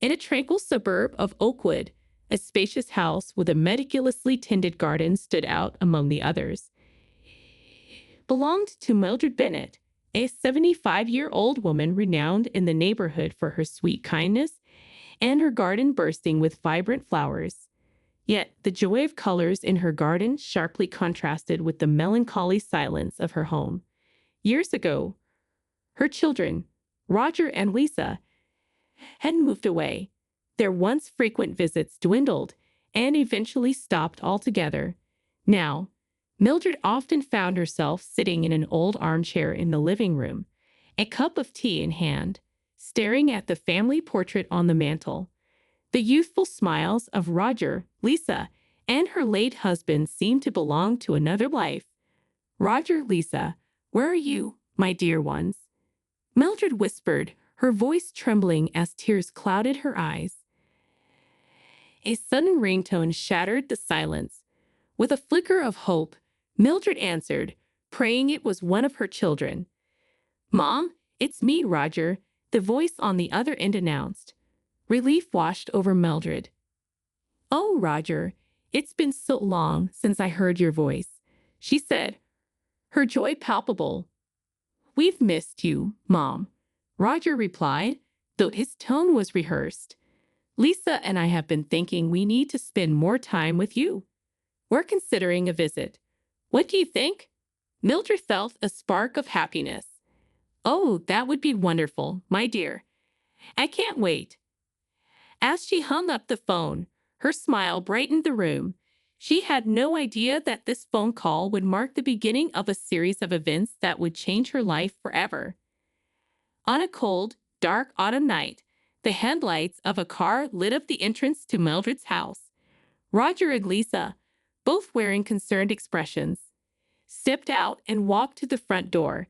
In a tranquil suburb of Oakwood, a spacious house with a meticulously tended garden stood out among the others. Belonged to Mildred Bennett, a 75-year-old woman renowned in the neighborhood for her sweet kindness and her garden bursting with vibrant flowers. Yet the joy of colors in her garden sharply contrasted with the melancholy silence of her home. Years ago, her children, Roger and Lisa, had moved away. Their once frequent visits dwindled and eventually stopped altogether. Now, Mildred often found herself sitting in an old armchair in the living room, a cup of tea in hand, staring at the family portrait on the mantel. The youthful smiles of Roger, Lisa, and her late husband seemed to belong to another life. "Roger, Lisa, where are you, my dear ones?" Mildred whispered, her voice trembling as tears clouded her eyes. A sudden ringtone shattered the silence. With a flicker of hope, Mildred answered, praying it was one of her children. "Mom, it's me, Roger," the voice on the other end announced. Relief washed over Mildred. "Oh, Roger, it's been so long since I heard your voice," she said, her joy palpable. "We've missed you, Mom," Roger replied, though his tone was rehearsed. "Lisa and I have been thinking we need to spend more time with you. We're considering a visit. What do you think?" Mildred felt a spark of happiness. "Oh, that would be wonderful, my dear. I can't wait." As she hung up the phone, her smile brightened the room. She had no idea that this phone call would mark the beginning of a series of events that would change her life forever. On a cold, dark autumn night, the headlights of a car lit up the entrance to Mildred's house. Roger and Lisa, both wearing concerned expressions, stepped out and walked to the front door.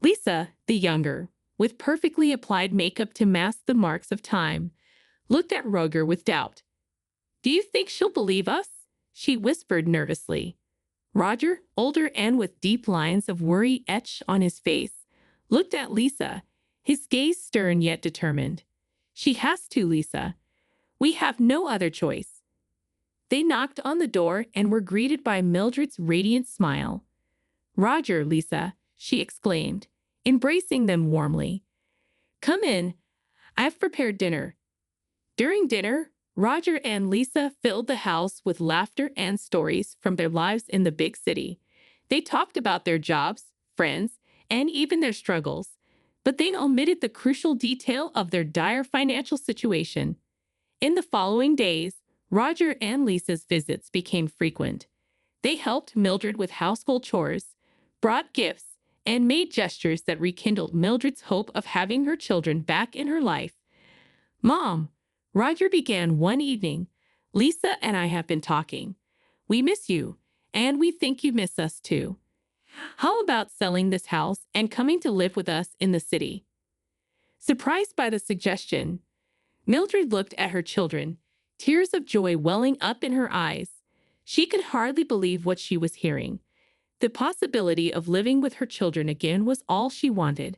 Lisa, the younger, with perfectly applied makeup to mask the marks of time, looked at Roger with doubt. "Do you think she'll believe us?" she whispered nervously. Roger, older and with deep lines of worry etched on his face, looked at Lisa, his gaze stern yet determined. "She has to, Lisa. We have no other choice." They knocked on the door and were greeted by Mildred's radiant smile. "Roger, Lisa," she exclaimed, embracing them warmly. "Come in. I've prepared dinner." During dinner, Roger and Lisa filled the house with laughter and stories from their lives in the big city. They talked about their jobs, friends, and even their struggles, but they omitted the crucial detail of their dire financial situation. In the following days, Roger and Lisa's visits became frequent. They helped Mildred with household chores, brought gifts, and made gestures that rekindled Mildred's hope of having her children back in her life. "Mom," Roger began one evening, "Lisa and I have been talking. We miss you, and we think you miss us too. How about selling this house and coming to live with us in the city?" Surprised by the suggestion, Mildred looked at her children, tears of joy welling up in her eyes. She could hardly believe what she was hearing. The possibility of living with her children again was all she wanted.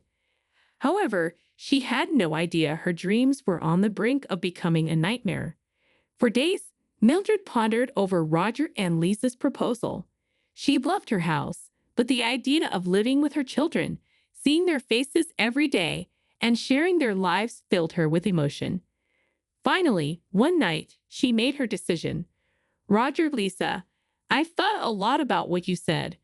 However, she had no idea her dreams were on the brink of becoming a nightmare. For days, Mildred pondered over Roger and Lisa's proposal. She loved her house, but the idea of living with her children, seeing their faces every day, and sharing their lives filled her with emotion. Finally, one night, she made her decision. "Roger, Lisa, I've thought a lot about what you said,"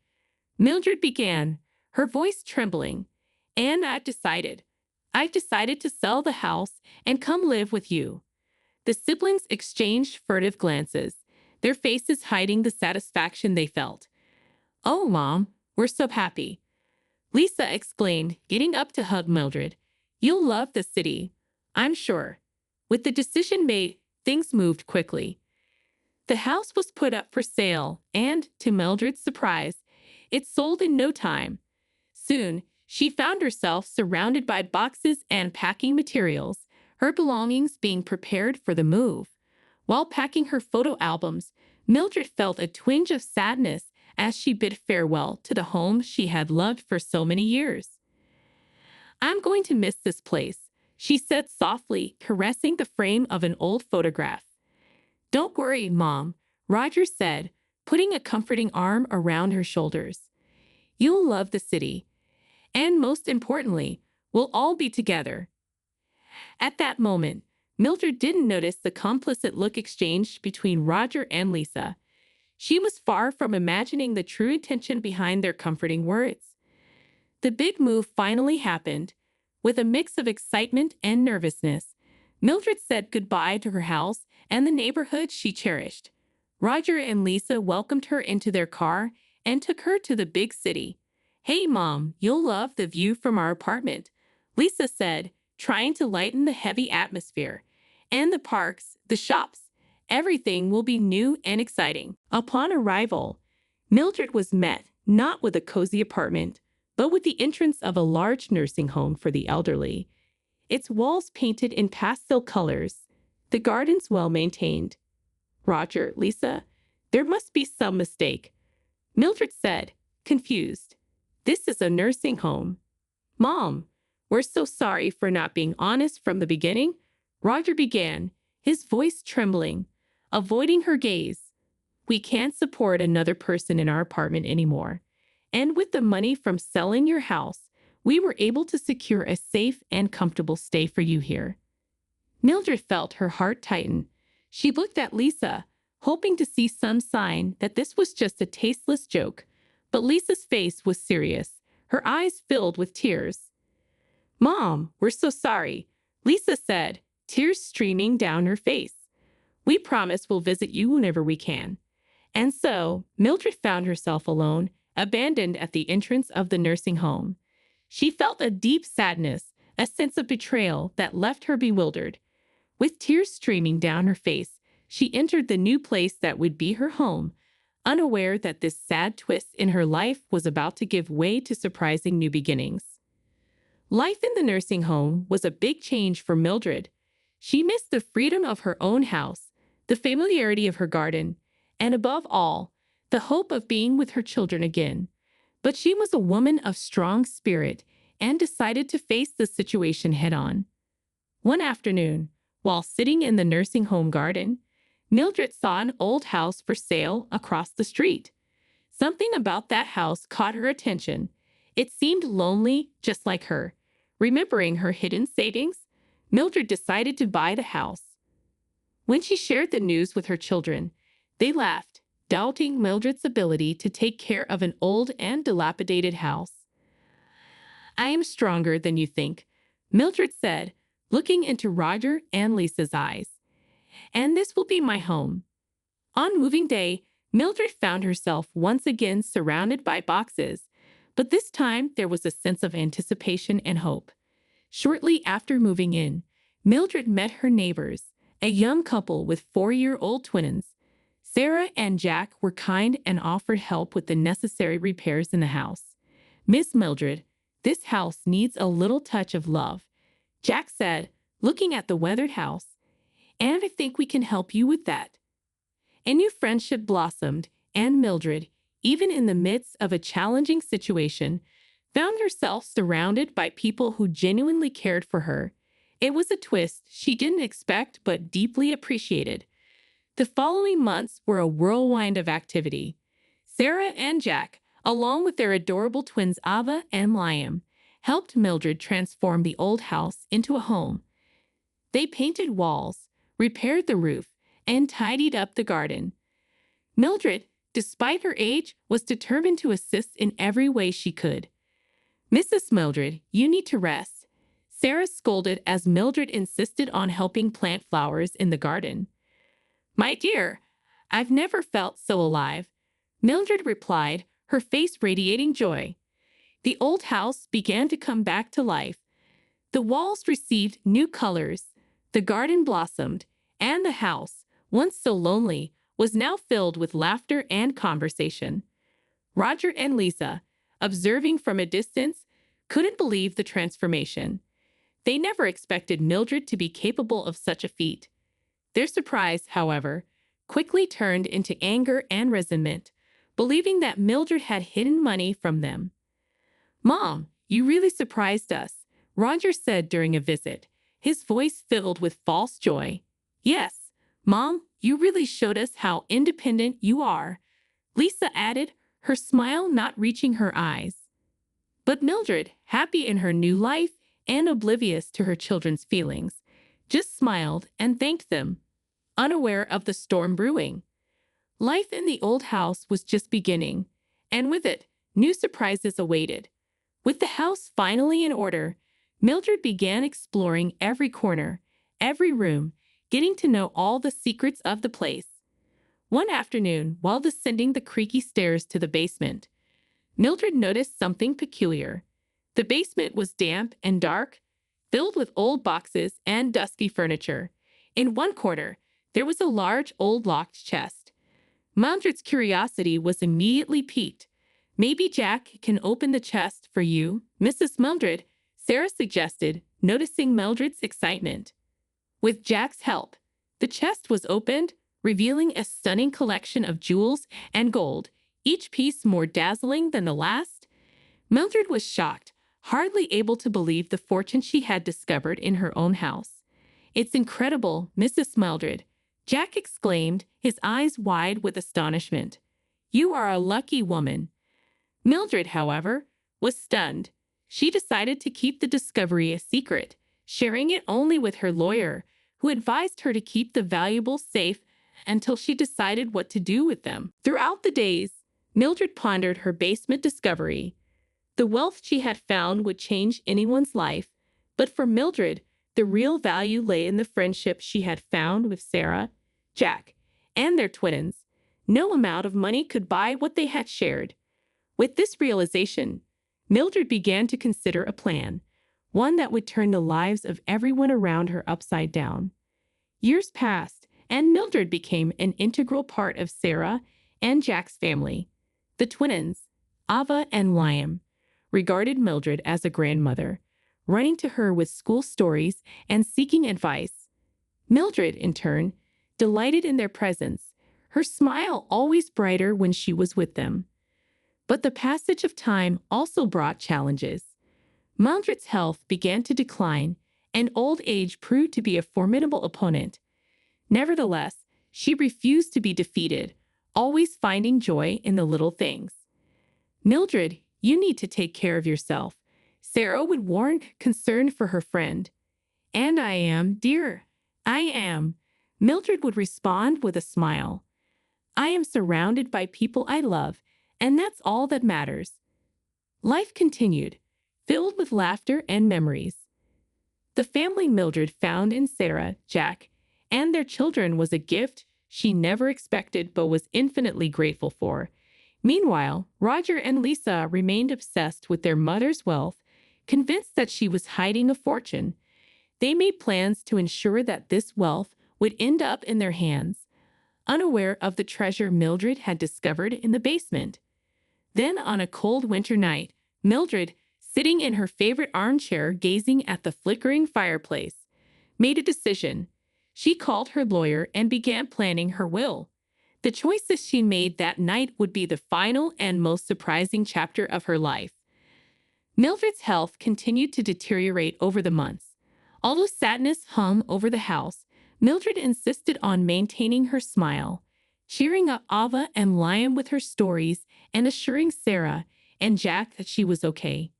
Mildred began, her voice trembling, "and I've decided to sell the house and come live with you." The siblings exchanged furtive glances, their faces hiding the satisfaction they felt. "Oh, Mom, we're so happy," Lisa exclaimed, getting up to hug Mildred. "You'll love the city, I'm sure." With the decision made, things moved quickly. The house was put up for sale, and, to Mildred's surprise, it sold in no time. Soon, she found herself surrounded by boxes and packing materials, her belongings being prepared for the move. While packing her photo albums, Mildred felt a twinge of sadness as she bid farewell to the home she had loved for so many years. "I'm going to miss this place," she said softly, caressing the frame of an old photograph. "Don't worry, Mom," Roger said, putting a comforting arm around her shoulders. "You'll love the city. And most importantly, we'll all be together." At that moment, Mildred didn't notice the complicit look exchanged between Roger and Lisa. She was far from imagining the true intention behind their comforting words. The big move finally happened. With a mix of excitement and nervousness, Mildred said goodbye to her house and the neighborhood she cherished. Roger and Lisa welcomed her into their car and took her to the big city. "Hey, Mom, you'll love the view from our apartment," Lisa said, trying to lighten the heavy atmosphere. "And the parks, the shops, everything will be new and exciting." Upon arrival, Mildred was met not with a cozy apartment, but with the entrance of a large nursing home for the elderly. Its walls painted in pastel colors, the gardens well maintained. "Roger, Lisa, there must be some mistake," Mildred said, confused. "This is a nursing home." "Mom, we're so sorry for not being honest from the beginning," Roger began, his voice trembling, avoiding her gaze. "We can't support another person in our apartment anymore. And with the money from selling your house, we were able to secure a safe and comfortable stay for you here." Mildred felt her heart tighten. She looked at Lisa, hoping to see some sign that this was just a tasteless joke. But Lisa's face was serious, her eyes filled with tears. "Mom, we're so sorry," Lisa said, tears streaming down her face. "We promise we'll visit you whenever we can." And so, Mildred found herself alone, abandoned at the entrance of the nursing home. She felt a deep sadness, a sense of betrayal that left her bewildered. With tears streaming down her face, she entered the new place that would be her home, unaware that this sad twist in her life was about to give way to surprising new beginnings. Life in the nursing home was a big change for Mildred. She missed the freedom of her own house, the familiarity of her garden, and above all, the hope of being with her children again. But she was a woman of strong spirit and decided to face the situation head-on. One afternoon, while sitting in the nursing home garden, Mildred saw an old house for sale across the street. Something about that house caught her attention. It seemed lonely, just like her. Remembering her hidden savings, Mildred decided to buy the house. When she shared the news with her children, they laughed, doubting Mildred's ability to take care of an old and dilapidated house. "I am stronger than you think," Mildred said, looking into Roger and Lisa's eyes. "And this will be my home." On moving day, Mildred found herself once again surrounded by boxes, but this time there was a sense of anticipation and hope. Shortly after moving in, Mildred met her neighbors, a young couple with 4-year-old twins. Sarah and Jack were kind and offered help with the necessary repairs in the house. "Miss Mildred, this house needs a little touch of love," Jack said, looking at the weathered house. "And I think we can help you with that." A new friendship blossomed, and Mildred, even in the midst of a challenging situation, found herself surrounded by people who genuinely cared for her. It was a twist she didn't expect but deeply appreciated. The following months were a whirlwind of activity. Sarah and Jack, along with their adorable twins Ava and Liam, helped Mildred transform the old house into a home. They painted walls, repaired the roof, and tidied up the garden. Mildred, despite her age, was determined to assist in every way she could. "Mrs. Mildred, you need to rest," Sarah scolded as Mildred insisted on helping plant flowers in the garden. "My dear, I've never felt so alive," Mildred replied, her face radiating joy. The old house began to come back to life. The walls received new colors, the garden blossomed, and the house, once so lonely, was now filled with laughter and conversation. Roger and Lisa, observing from a distance, couldn't believe the transformation. They never expected Mildred to be capable of such a feat. Their surprise, however, quickly turned into anger and resentment, believing that Mildred had hidden money from them. "Mom, you really surprised us," Roger said during a visit, his voice filled with false joy. "Yes, Mom, you really showed us how independent you are," Lisa added, her smile not reaching her eyes. But Mildred, happy in her new life and oblivious to her children's feelings, just smiled and thanked them, unaware of the storm brewing. Life in the old house was just beginning, and with it, new surprises awaited. With the house finally in order, Mildred began exploring every corner, every room, getting to know all the secrets of the place. One afternoon, while descending the creaky stairs to the basement, Mildred noticed something peculiar. The basement was damp and dark, filled with old boxes and dusty furniture. In one corner, there was a large old locked chest. Mildred's curiosity was immediately piqued. "Maybe Jack can open the chest for you, Mrs. Mildred," Sarah suggested, noticing Mildred's excitement. With Jack's help, the chest was opened, revealing a stunning collection of jewels and gold, each piece more dazzling than the last. Mildred was shocked, hardly able to believe the fortune she had discovered in her own house. "It's incredible, Mrs. Mildred," Jack exclaimed, his eyes wide with astonishment. "You are a lucky woman." Mildred, however, was stunned. She decided to keep the discovery a secret, sharing it only with her lawyer, who advised her to keep the valuables safe until she decided what to do with them. Throughout the days, Mildred pondered her basement discovery. The wealth she had found would change anyone's life, but for Mildred, the real value lay in the friendship she had found with Sarah, Jack, and their twins. No amount of money could buy what they had shared. With this realization, Mildred began to consider a plan, one that would turn the lives of everyone around her upside down. Years passed, and Mildred became an integral part of Sarah and Jack's family. The twins, Ava and Liam, regarded Mildred as a grandmother, running to her with school stories and seeking advice. Mildred, in turn, delighted in their presence, her smile always brighter when she was with them. But the passage of time also brought challenges. Mildred's health began to decline, and old age proved to be a formidable opponent. Nevertheless, she refused to be defeated, always finding joy in the little things. "Mildred, you need to take care of yourself," Sarah would warn, concerned for her friend. "And I am, dear. I am," Mildred would respond with a smile. "I am surrounded by people I love, and that's all that matters." Life continued, filled with laughter and memories. The family Mildred found in Sarah, Jack, and their children was a gift she never expected but was infinitely grateful for. Meanwhile, Roger and Lisa remained obsessed with their mother's wealth, convinced that she was hiding a fortune. They made plans to ensure that this wealth would end up in their hands, unaware of the treasure Mildred had discovered in the basement. Then, on a cold winter night, Mildred, sitting in her favorite armchair gazing at the flickering fireplace, made a decision. She called her lawyer and began planning her will. The choices she made that night would be the final and most surprising chapter of her life. Mildred's health continued to deteriorate over the months. Although sadness hung over the house, Mildred insisted on maintaining her smile, cheering up Ava and Liam with her stories and assuring Sarah and Jack that she was okay.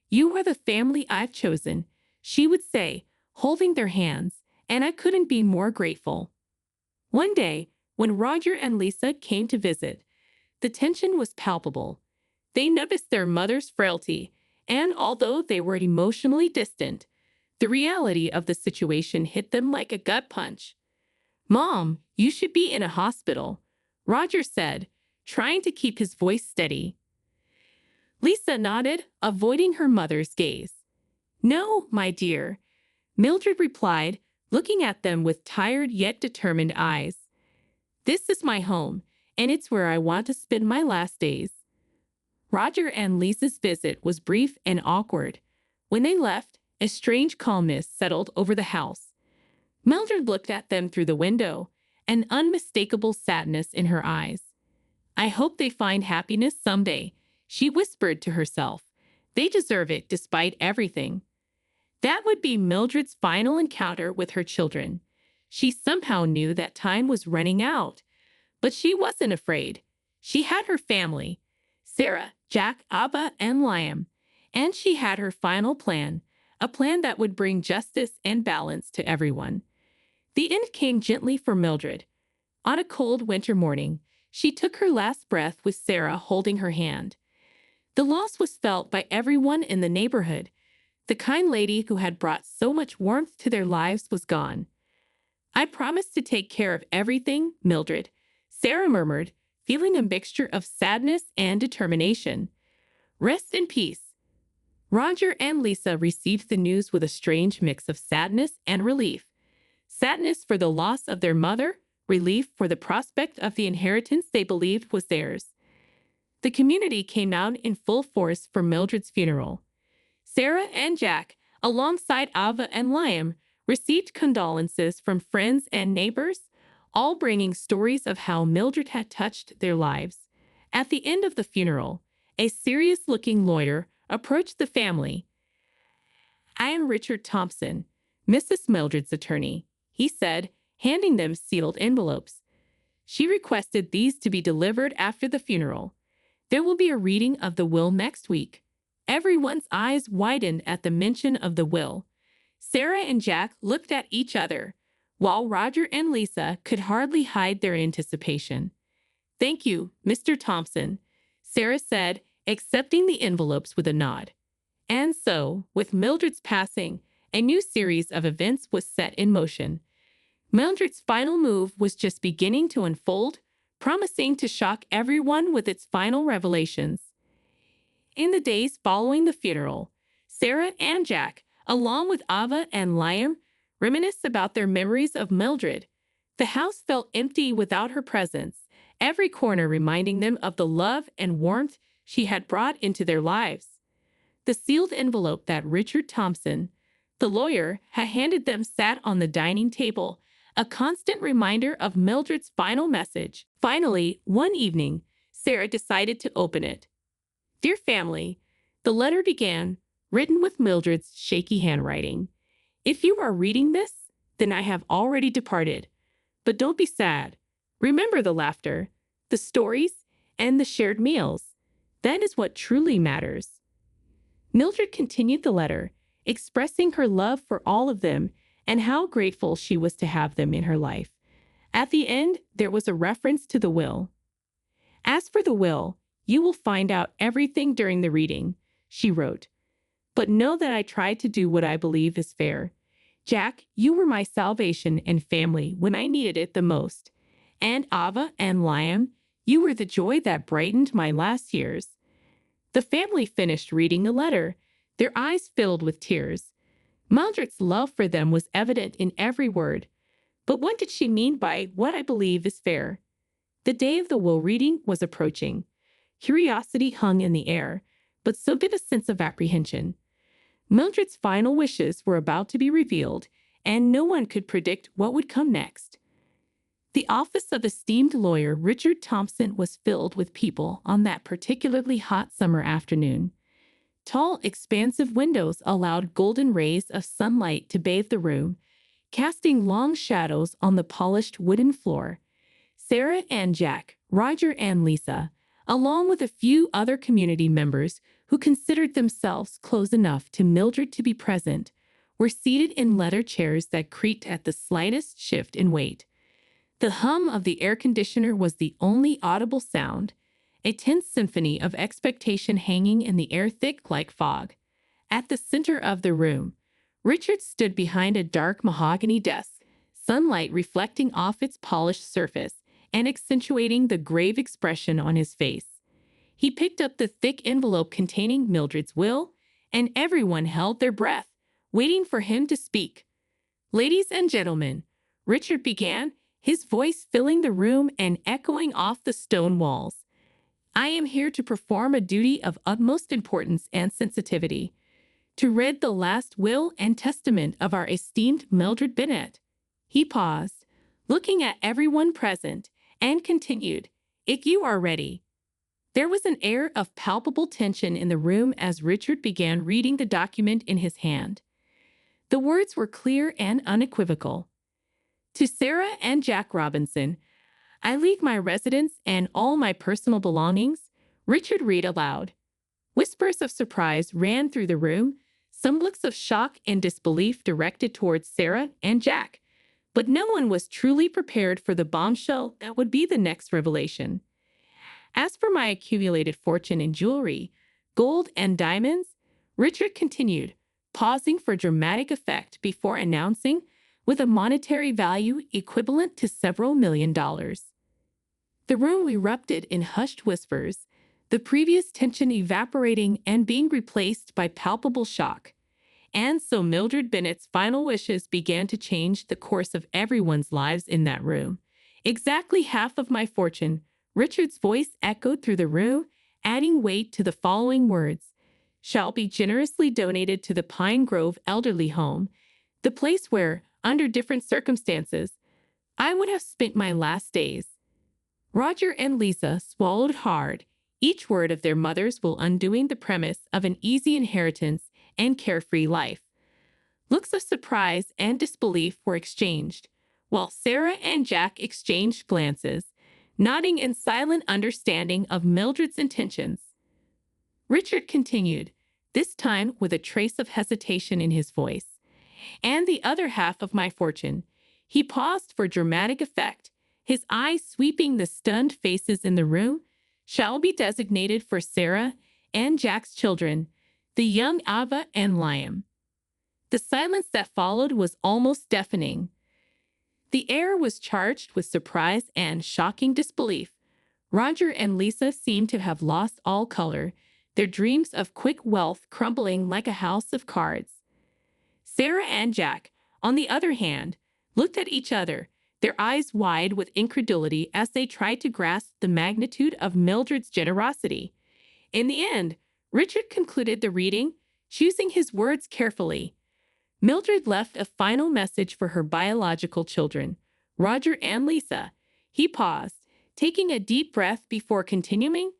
"You are the family I've chosen," she would say, holding their hands, "and I couldn't be more grateful." One day, when Roger and Lisa came to visit, the tension was palpable. They noticed their mother's frailty, and although they were emotionally distant, the reality of the situation hit them like a gut punch. "Mom, you should be in a hospital," Roger said, trying to keep his voice steady. Lisa nodded, avoiding her mother's gaze. "No, my dear," Mildred replied, looking at them with tired yet determined eyes. "This is my home, and it's where I want to spend my last days." Roger and Lisa's visit was brief and awkward. When they left, a strange calmness settled over the house. Mildred looked at them through the window, an unmistakable sadness in her eyes. "I hope they find happiness someday," she whispered to herself. "They deserve it despite everything." That would be Mildred's final encounter with her children. She somehow knew that time was running out, but she wasn't afraid. She had her family, Sarah, Jack, Abba, and Liam, and she had her final plan, a plan that would bring justice and balance to everyone. The end came gently for Mildred. On a cold winter morning, she took her last breath with Sarah holding her hand. The loss was felt by everyone in the neighborhood. The kind lady who had brought so much warmth to their lives was gone. "I promised to take care of everything, Mildred," Sarah murmured, feeling a mixture of sadness and determination. "Rest in peace." Roger and Lisa received the news with a strange mix of sadness and relief. Sadness for the loss of their mother, relief for the prospect of the inheritance they believed was theirs. The community came out in full force for Mildred's funeral. Sarah and Jack, alongside Ava and Liam, received condolences from friends and neighbors, all bringing stories of how Mildred had touched their lives. At the end of the funeral, a serious-looking lawyer approached the family. "I am Richard Thompson, Mrs. Mildred's attorney," he said, handing them sealed envelopes. "She requested these to be delivered after the funeral. There will be a reading of the will next week." Everyone's eyes widened at the mention of the will. Sarah and Jack looked at each other, while Roger and Lisa could hardly hide their anticipation. "Thank you, Mr. Thompson," Sarah said, accepting the envelopes with a nod. And so, with Mildred's passing, a new series of events was set in motion. Mildred's final move was just beginning to unfold, promising to shock everyone with its final revelations. In the days following the funeral, Sarah and Jack, along with Ava and Liam, reminisced about their memories of Mildred. The house felt empty without her presence, every corner reminding them of the love and warmth she had brought into their lives. The sealed envelope that Richard Thompson, the lawyer, had handed them sat on the dining table, a constant reminder of Mildred's final message. Finally, one evening, Sarah decided to open it. "Dear family," the letter began, written with Mildred's shaky handwriting. "If you are reading this, then I have already departed. But don't be sad. Remember the laughter, the stories, and the shared meals. That is what truly matters." Mildred continued the letter, expressing her love for all of them and how grateful she was to have them in her life. At the end, there was a reference to the will. "As for the will, you will find out everything during the reading," she wrote. "But know that I tried to do what I believe is fair. Jack, you were my salvation and family when I needed it the most. And Ava and Liam, you were the joy that brightened my last years." The family finished reading the letter, their eyes filled with tears. Mildred's love for them was evident in every word. But what did she mean by "what I believe is fair"? The day of the will reading was approaching. Curiosity hung in the air, but so did a sense of apprehension. Mildred's final wishes were about to be revealed, and no one could predict what would come next. The office of esteemed lawyer Richard Thompson was filled with people on that particularly hot summer afternoon. Tall, expansive windows allowed golden rays of sunlight to bathe the room, casting long shadows on the polished wooden floor. Sarah and Jack, Roger and Lisa, along with a few other community members who considered themselves close enough to Mildred to be present, were seated in leather chairs that creaked at the slightest shift in weight. The hum of the air conditioner was the only audible sound, a tense symphony of expectation hanging in the air thick like fog. At the center of the room, Richard stood behind a dark mahogany desk, sunlight reflecting off its polished surface and accentuating the grave expression on his face. He picked up the thick envelope containing Mildred's will, and everyone held their breath, waiting for him to speak. "Ladies and gentlemen," Richard began, his voice filling the room and echoing off the stone walls, "I am here to perform a duty of utmost importance and sensitivity, to read the last will and testament of our esteemed Mildred Bennett." He paused, looking at everyone present, and continued, "If you are ready." There was an air of palpable tension in the room as Richard began reading the document in his hand. The words were clear and unequivocal. To Sarah and Jack Robinson, I leave my residence and all my personal belongings, Richard read aloud. Whispers of surprise ran through the room, some looks of shock and disbelief directed towards Sarah and Jack, but no one was truly prepared for the bombshell that would be the next revelation. As for my accumulated fortune in jewelry, gold and diamonds, Richard continued, pausing for dramatic effect before announcing, with a monetary value equivalent to several $1,000,000. The room erupted in hushed whispers, the previous tension evaporating and being replaced by palpable shock. And so Mildred Bennett's final wishes began to change the course of everyone's lives in that room. Exactly half of my fortune, Richard's voice echoed through the room, adding weight to the following words, shall be generously donated to the Pine Grove Elderly Home, the place where, under different circumstances, I would have spent my last days. Roger and Lisa swallowed hard, each word of their mother's will undoing the premise of an easy inheritance and carefree life. Looks of surprise and disbelief were exchanged, while Sarah and Jack exchanged glances, nodding in silent understanding of Mildred's intentions. Richard continued, this time with a trace of hesitation in his voice. And the other half of my fortune. He paused for dramatic effect, his eyes sweeping the stunned faces in the room, shall be designated for Sarah and Jack's children, the young Ava and Liam. The silence that followed was almost deafening. The air was charged with surprise and shocking disbelief. Roger and Lisa seemed to have lost all color, their dreams of quick wealth crumbling like a house of cards. Sarah and Jack, on the other hand, looked at each other, their eyes wide with incredulity as they tried to grasp the magnitude of Mildred's generosity. In the end, Richard concluded the reading, choosing his words carefully. Mildred left a final message for her biological children, Roger and Lisa. He paused, taking a deep breath before continuing.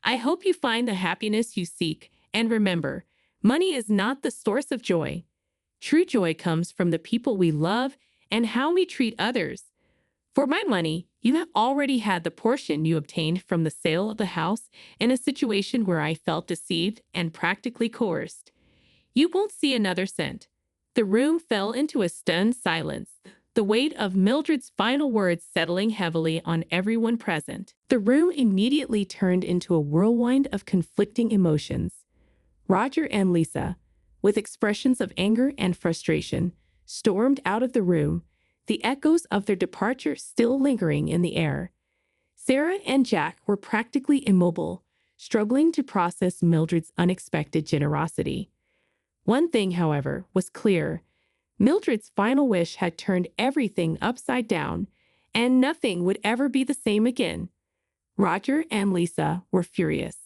I hope you find the happiness you seek, and remember, money is not the source of joy. True joy comes from the people we love and how we treat others. For my money, you have already had the portion you obtained from the sale of the house in a situation where I felt deceived and practically coerced. You won't see another cent. The room fell into a stunned silence, the weight of Mildred's final words settling heavily on everyone present. The room immediately turned into a whirlwind of conflicting emotions. Roger and Lisa, with expressions of anger and frustration, stormed out of the room, the echoes of their departure still lingering in the air. Sarah and Jack were practically immobile, struggling to process Mildred's unexpected generosity. One thing, however, was clear. Mildred's final wish had turned everything upside down, and nothing would ever be the same again. Roger and Lisa were furious.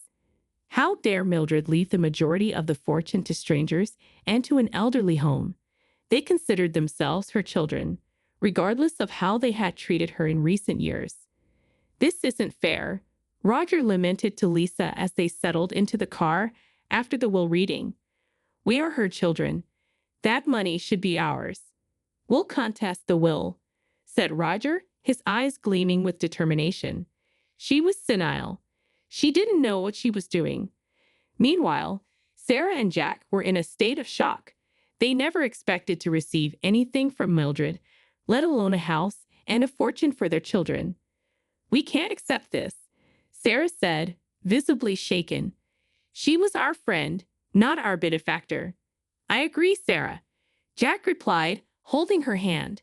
How dare Mildred leave the majority of the fortune to strangers and to an elderly home? They considered themselves her children, regardless of how they had treated her in recent years. This isn't fair, Roger lamented to Lisa as they settled into the car after the will reading. We are her children. That money should be ours. We'll contest the will, said Roger, his eyes gleaming with determination. She was senile. She didn't know what she was doing. Meanwhile, Sarah and Jack were in a state of shock. They never expected to receive anything from Mildred, let alone a house and a fortune for their children. We can't accept this, Sarah said, visibly shaken. She was our friend, not our benefactor. I agree, Sarah, Jack replied, holding her hand.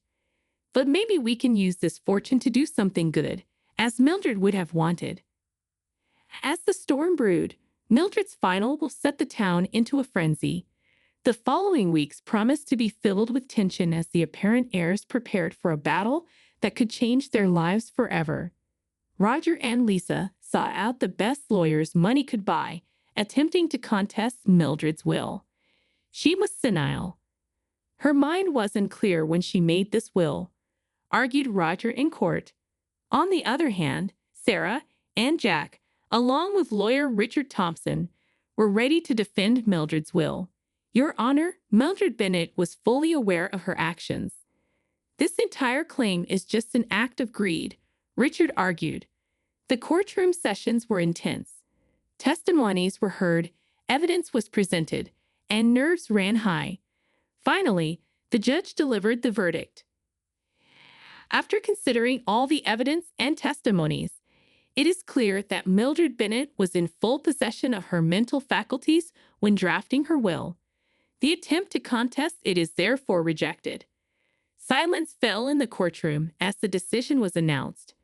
But maybe we can use this fortune to do something good, as Mildred would have wanted. As the storm brewed, Mildred's final will set the town into a frenzy. The following weeks promised to be filled with tension as the apparent heirs prepared for a battle that could change their lives forever. Roger and Lisa sought out the best lawyers money could buy, attempting to contest Mildred's will. She was senile. Her mind wasn't clear when she made this will, argued Roger in court. On the other hand, Sarah and Jack, along with lawyer Richard Thompson, were ready to defend Mildred's will. Your Honor, Mildred Bennett was fully aware of her actions. This entire claim is just an act of greed, Richard argued. The courtroom sessions were intense. Testimonies were heard, evidence was presented, and nerves ran high. Finally, the judge delivered the verdict. After considering all the evidence and testimonies, it is clear that Mildred Bennett was in full possession of her mental faculties when drafting her will. The attempt to contest it is therefore rejected. Silence fell in the courtroom as the decision was announced.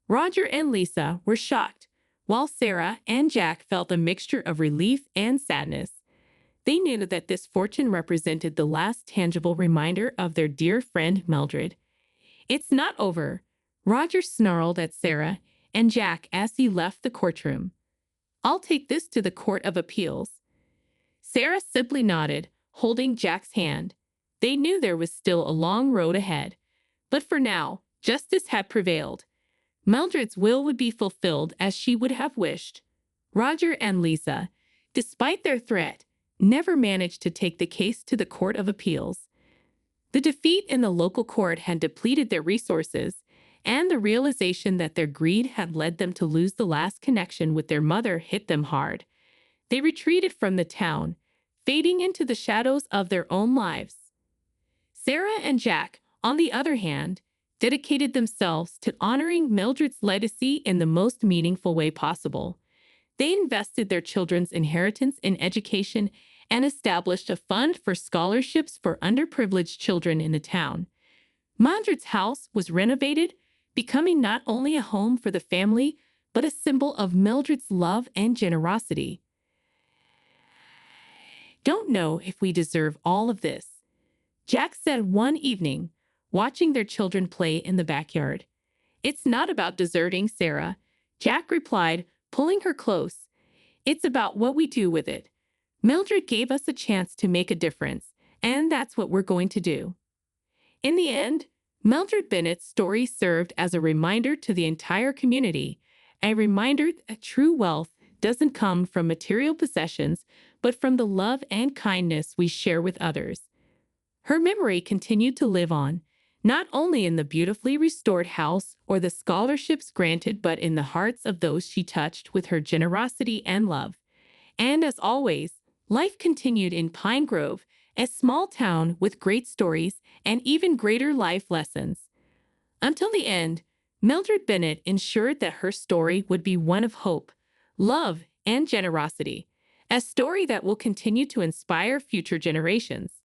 Roger and Lisa were shocked, while Sarah and Jack felt a mixture of relief and sadness. They knew that this fortune represented the last tangible reminder of their dear friend Mildred. "It's not over," Roger snarled at Sarah and Jack as he left the courtroom. "I'll take this to the Court of Appeals." Sarah simply nodded, holding Jack's hand. They knew there was still a long road ahead. But for now, justice had prevailed. Mildred's will would be fulfilled as she would have wished. Roger and Lisa, despite their threat, never managed to take the case to the Court of Appeals. The defeat in the local court had depleted their resources, and the realization that their greed had led them to lose the last connection with their mother hit them hard. They retreated from the town, fading into the shadows of their own lives. Sarah and Jack, on the other hand, dedicated themselves to honoring Mildred's legacy in the most meaningful way possible. They invested their children's inheritance in education and established a fund for scholarships for underprivileged children in the town. Mildred's house was renovated, becoming not only a home for the family, but a symbol of Mildred's love and generosity. "Don't know if we deserve all of this," Jack said one evening, watching their children play in the backyard. "It's not about deserting, Sarah," Jack replied, pulling her close. "It's about what we do with it. Mildred gave us a chance to make a difference, and that's what we're going to do." In the end, Mildred Bennett's story served as a reminder to the entire community, a reminder that true wealth doesn't come from material possessions, but from the love and kindness we share with others. Her memory continued to live on, not only in the beautifully restored house or the scholarships granted, but in the hearts of those she touched with her generosity and love. And as always, life continued in Pine Grove, a small town with great stories and even greater life lessons. Until the end, Mildred Bennett ensured that her story would be one of hope, love, and generosity, a story that will continue to inspire future generations.